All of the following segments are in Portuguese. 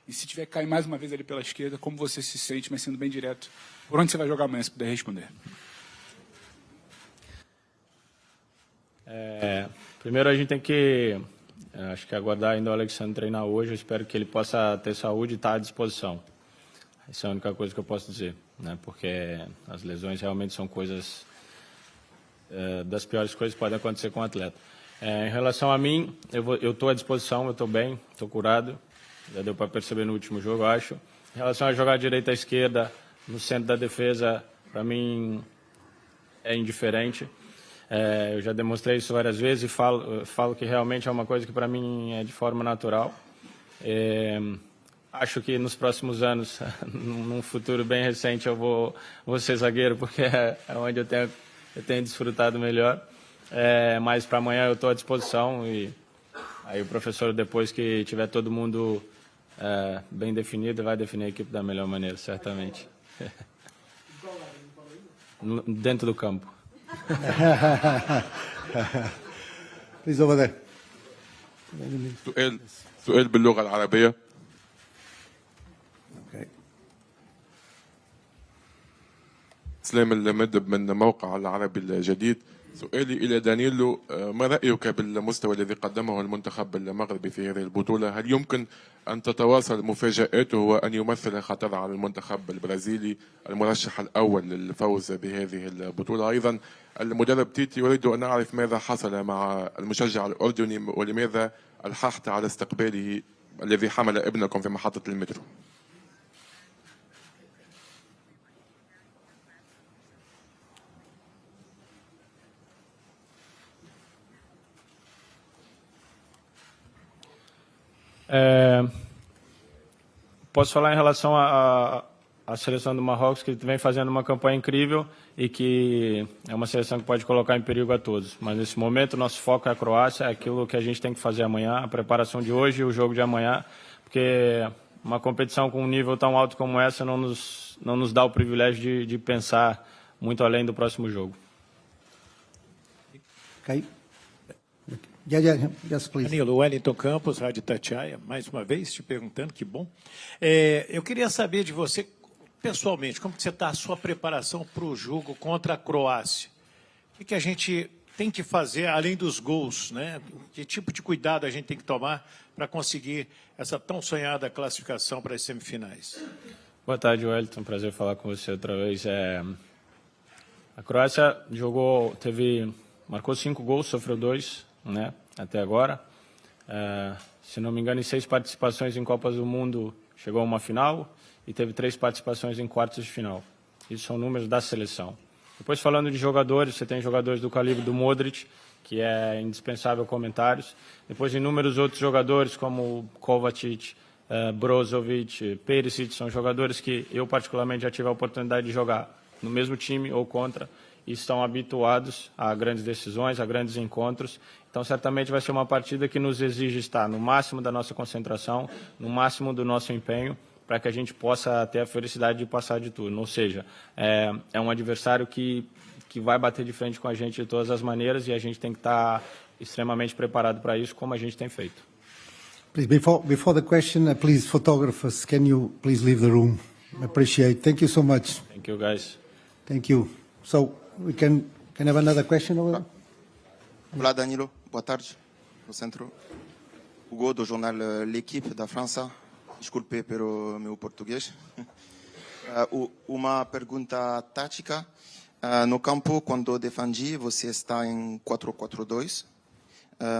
E se tiver que cair mais uma vez ali pela esquerda, como você se sente, mas sendo bem direto, por onde você vai jogar amanhã, se puder responder? Primeiro a gente tem que, acho que aguardar ainda o Alexandre treinar hoje. Eu espero que ele possa ter saúde e estar à disposição. Essa é a única coisa que eu posso dizer, né? Porque as lesões realmente são coisas, das piores coisas que podem acontecer com o atleta. Em relação a mim, eu estou à disposição, eu estou bem, estou curado. Já deu para perceber no último jogo, eu acho. Em relação a jogar direita à esquerda, no centro da defesa, para mim é indiferente. Eu já demonstrei isso várias vezes e falo que realmente é uma coisa que para mim é de forma natural. Acho que nos próximos anos, num futuro bem recente, eu vou ser zagueiro, porque é onde eu tenho desfrutado melhor. Mas para amanhã eu estou à disposição e aí o professor, depois que tiver todo mundo bem definido, vai definir a equipe da melhor maneira, certamente. Dentro do campo. Please over there. سؤال باللغة العربية. Okay. اسلام المدب من موقع العربي الجديد. سؤالي إلى دانييلو، ما رأيك بالمستوى الذي قدمه المنتخب المغربي في هذه البطولة؟ هل يمكن أن تتواصل مفاجآته وأن يمثل خطر على المنتخب البرازيلي المرشح الأول للفوز بهذه البطولة؟ أيضا المدرب تيتي، أريد أن أعرف ماذا حصل مع المشجع الأردني ولماذا ألححت على استقباله الذي حمل ابنكم في محطة المترو؟ Posso falar em relação à seleção do Marrocos, que vem fazendo uma campanha incrível e que é uma seleção que pode colocar em perigo a todos. Mas nesse momento, nosso foco é a Croácia, é aquilo que a gente tem que fazer amanhã, a preparação de hoje e o jogo de amanhã, porque uma competição com um nível tão alto como essa não nos dá o privilégio de pensar muito além do próximo jogo. Okay. Yes, please. Danilo, Wellington Campos, Rádio Itatiaia, mais uma vez te perguntando, que bom. Eu queria saber de você, pessoalmente, como que você está a sua preparação para o jogo contra a Croácia? O que a gente tem que fazer, além dos gols, né? Que tipo de cuidado a gente tem que tomar para conseguir essa tão sonhada classificação para as semifinais? Boa tarde, Wellington. Prazer falar com você outra vez. A Croácia marcou 5 gols, sofreu 2, né, até agora. Se não me engano, em 6 participações em Copas do Mundo, chegou a uma final e teve 3 participações em quartos de final. Isso são números da seleção. Depois, falando de jogadores, você tem jogadores do calibre do Modric, que é indispensável comentários. Depois, inúmeros outros jogadores, como Kovacic, Brozovic, Perisic, são jogadores que eu, particularmente, já tive a oportunidade de jogar no mesmo time ou contra, e estão habituados a grandes decisões, a grandes encontros. Então, certamente vai ser uma partida que nos exige estar no máximo da nossa concentração, no máximo do nosso empenho, para que a gente possa ter a felicidade de passar de turno. Ou seja, é um adversário que vai bater de frente com a gente de todas as maneiras e a gente tem que estar extremamente preparado para isso, como a gente tem feito. Please, before the question, please, photographers, can you please leave the room? I appreciate. Thank you so much. Thank you, guys. Thank you. So we can have another question over there? Olá, Danilo. Boa tarde. No centro. Hugo, do jornal L'Equipe da França. Desculpe pelo meu português. Uma pergunta tática. No campo, quando defendi, você está em 4-4-2.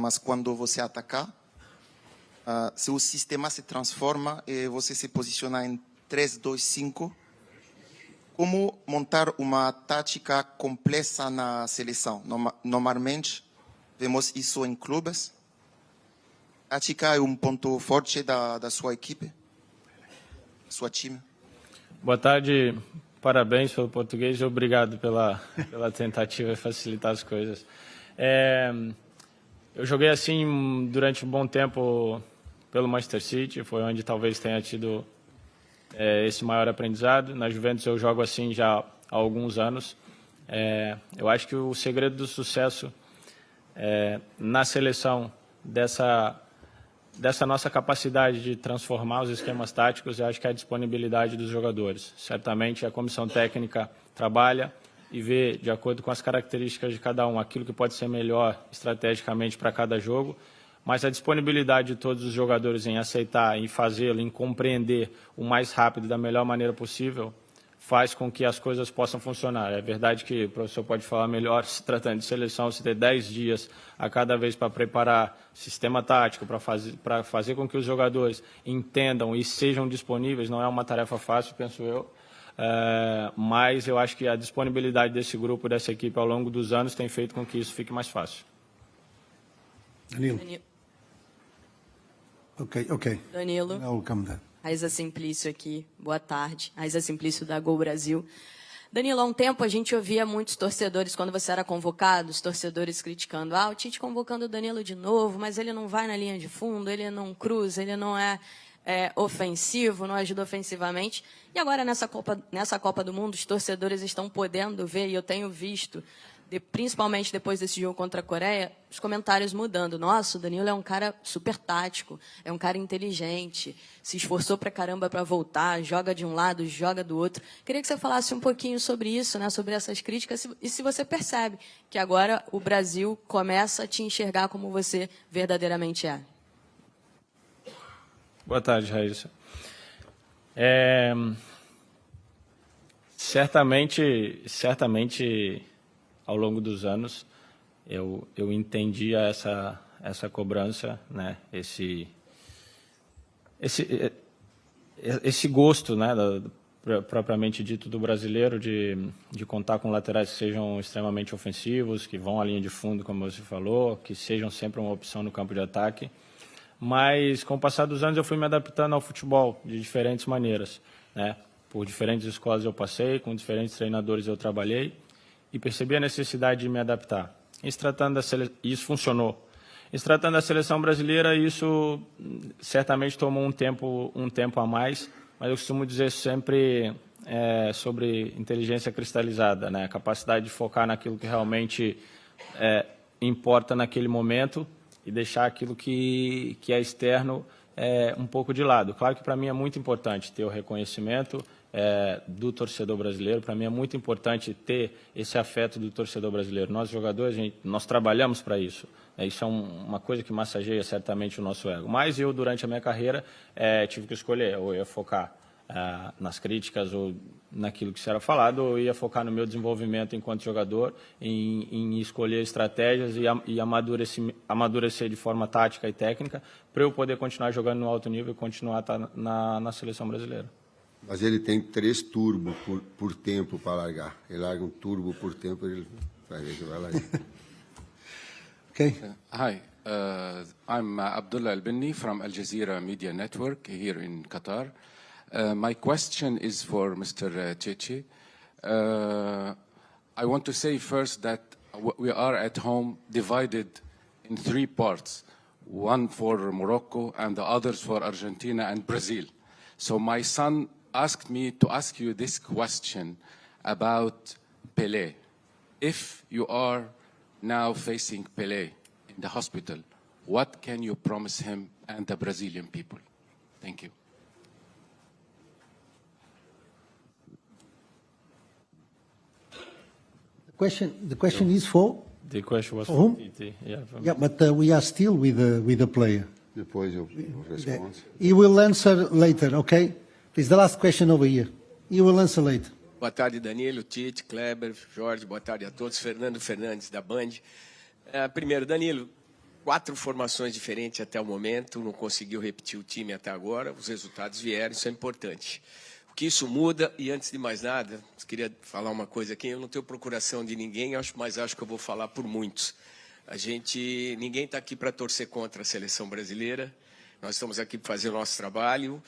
Mas quando você atacar, seu sistema se transforma e você se posiciona em 3-2-5. Como montar uma tática complexa na seleção? Normalmente, vemos isso em clubes. Tática é um ponto forte da sua equipe, sua time. Boa tarde, parabéns pelo português e obrigado pela tentativa de facilitar as coisas. Eu joguei assim durante um bom tempo pelo Manchester City, foi onde talvez tenha tido esse maior aprendizado. Na Juventus eu jogo assim já há alguns anos. Eu acho que o segredo do sucesso na seleção dessa nossa capacidade de transformar os esquemas táticos, eu acho que é a disponibilidade dos jogadores. Certamente a comissão técnica trabalha e vê, de acordo com as características de cada um, aquilo que pode ser melhor estrategicamente para cada jogo, mas a disponibilidade de todos os jogadores em aceitar, em fazê-lo, em compreender o mais rápido, da melhor maneira possível, faz com que as coisas possam funcionar. É verdade que o professor pode falar melhor, se tratando de seleção, se ter 10 dias a cada vez para preparar sistema tático, para fazer com que os jogadores entendam e sejam disponíveis, não é uma tarefa fácil, penso eu, mas eu acho que a disponibilidade desse grupo, dessa equipe ao longo dos anos tem feito com que isso fique mais fácil. Danilo. Ok. Danilo. I will come there. Raíza Simplício aqui, boa tarde. Raíza Simplício da Gol Brasil. Danilo, há um tempo a gente ouvia muitos torcedores, quando você era convocado, os torcedores criticando, o Tite convocando o Danilo de novo, mas ele não vai na linha de fundo, ele não cruza, ele não é ofensivo, não ajuda ofensivamente. E agora, nessa Copa do Mundo, os torcedores estão podendo ver, e eu tenho visto, principalmente depois desse jogo contra a Coreia, os comentários mudando. Nossa, o Danilo é um cara super tático, é um cara inteligente, se esforçou pra caramba para voltar, joga de um lado, joga do outro. Queria que você falasse um pouquinho sobre isso, né, sobre essas críticas, e se você percebe que agora o Brasil começa a te enxergar como você verdadeiramente é. Boa tarde, Raíssa. Certamente, ao longo dos anos, eu entendia essa cobrança, né? Esse gosto, né, propriamente dito, do brasileiro de contar com laterais que sejam extremamente ofensivos, que vão à linha de fundo, como você falou, que sejam sempre uma opção no campo de ataque. Mas, com o passar dos anos, eu fui me adaptando ao futebol de diferentes maneiras, né? Por diferentes escolas eu passei, com diferentes treinadores eu trabalhei e percebi a necessidade de me adaptar. Isso funcionou. Em se tratando da seleção brasileira, isso certamente tomou um tempo a mais, mas eu costumo dizer sempre sobre inteligência cristalizada, né? A capacidade de focar naquilo que realmente importa naquele momento e deixar aquilo que é externo um pouco de lado. Claro que para mim é muito importante ter o reconhecimento do torcedor brasileiro, para mim é muito importante ter esse afeto do torcedor brasileiro. Nós, jogadores, nós trabalhamos para isso. Isso é uma coisa que massageia certamente o nosso ego. Mas eu, durante a minha carreira, tive que escolher, ou eu ia focar nas críticas ou naquilo que será falado, ou ia focar no meu desenvolvimento enquanto jogador, em escolher estratégias e amadurecer de forma tática e técnica para eu poder continuar jogando no alto nível e continuar a estar na seleção brasileira. Mas ele tem 3 turbos por tempo para largar. Ele larga um turbo por tempo, ele vai ver que vai largar. Okay. Hi, I'm Abdullah Al-Binni from Al Jazeera Media Network here in Qatar. My question is for Mr. Tite. I want to say first that we are at home divided in 3 parts, one for Morocco and the others for Argentina and Brazil. So my son asked me to ask you this question about Pelé. If you are now facing Pelé in the hospital, what can you promise him and the Brazilian people? Thank you. The question is for? The question was For whom? for Tite. Yeah, but we are still with the player. Depois eu respondo. He will answer later, okay? Please, the last question over here. He will answer later. Boa tarde, Danilo, Tite, Kleber, Jorge, boa tarde a todos. Fernando Fernandes, da Band. Primeiro, Danilo, 4 formações diferentes até o momento, não conseguiu repetir o time até agora, os resultados vieram, isso é importante. O que isso muda, e antes de mais nada, eu queria falar uma coisa aqui, eu não tenho procuração de ninguém, mas acho que eu vou falar por muitos. Ninguém está aqui para torcer contra a seleção brasileira, nós estamos aqui para fazer o nosso trabalho,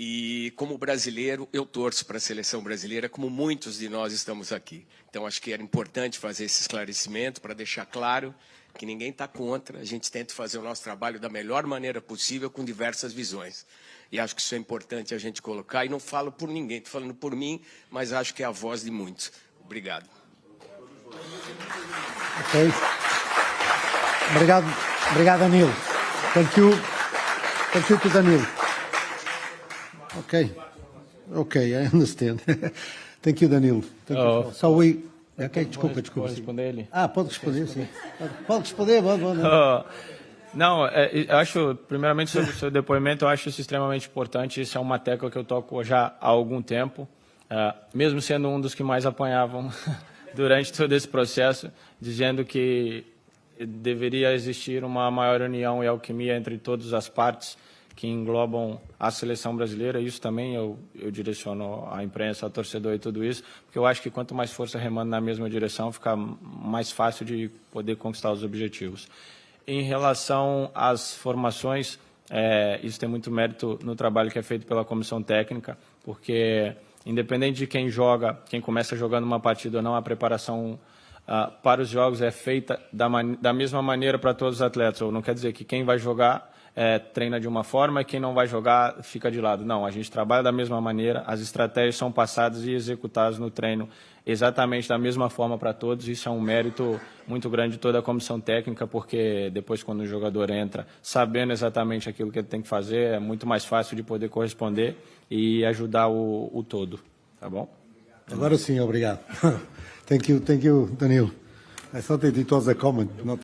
e como brasileiro, eu torço para a seleção brasileira, como muitos de nós estamos aqui. Então, acho que era importante fazer esse esclarecimento para deixar claro que ninguém está contra, a gente tenta fazer o nosso trabalho da melhor maneira possível, com diversas visões. E acho que isso é importante a gente colocar, e não falo por ninguém, estou falando por mim, mas acho que é a voz de muitos. Obrigado. Ok. Obrigado, Danilo. Thank you. Thank you to Danilo. Okay, I understand. Thank you, Danilo. Thank you. So we... Ok, desculpa. Vou responder ele? Pode responder, sim. Pode responder, vamos. Não, acho, primeiramente, sobre o seu depoimento, eu acho isso extremamente importante. Isso é uma tecla que eu toco já há algum tempo, mesmo sendo um dos que mais apanhavam durante todo esse processo, dizendo que deveria existir uma maior união e alquimia entre todas as partes que englobam a seleção brasileira. Isso também eu direciono à imprensa, ao torcedor e tudo isso, porque eu acho que quanto mais força remando na mesma direção, fica mais fácil de poder conquistar os objetivos. Em relação às formações, isso tem muito mérito no trabalho que é feito pela comissão técnica, porque independente de quem joga, quem começa jogando uma partida ou não, a preparação para os jogos é feita da mesma maneira para todos os atletas. Ou não quer dizer que quem vai jogar treina de uma forma e quem não vai jogar fica de lado. Não, a gente trabalha da mesma maneira, as estratégias são passadas e executadas no treino exatamente da mesma forma para todos. Isso é um mérito muito grande de toda a comissão técnica, porque depois quando o jogador entra sabendo exatamente aquilo que ele tem que fazer, é muito mais fácil de poder corresponder e ajudar o todo. Tá bom? Agora sim, obrigado. Thank you, Danilo. I thought that it was a comment, not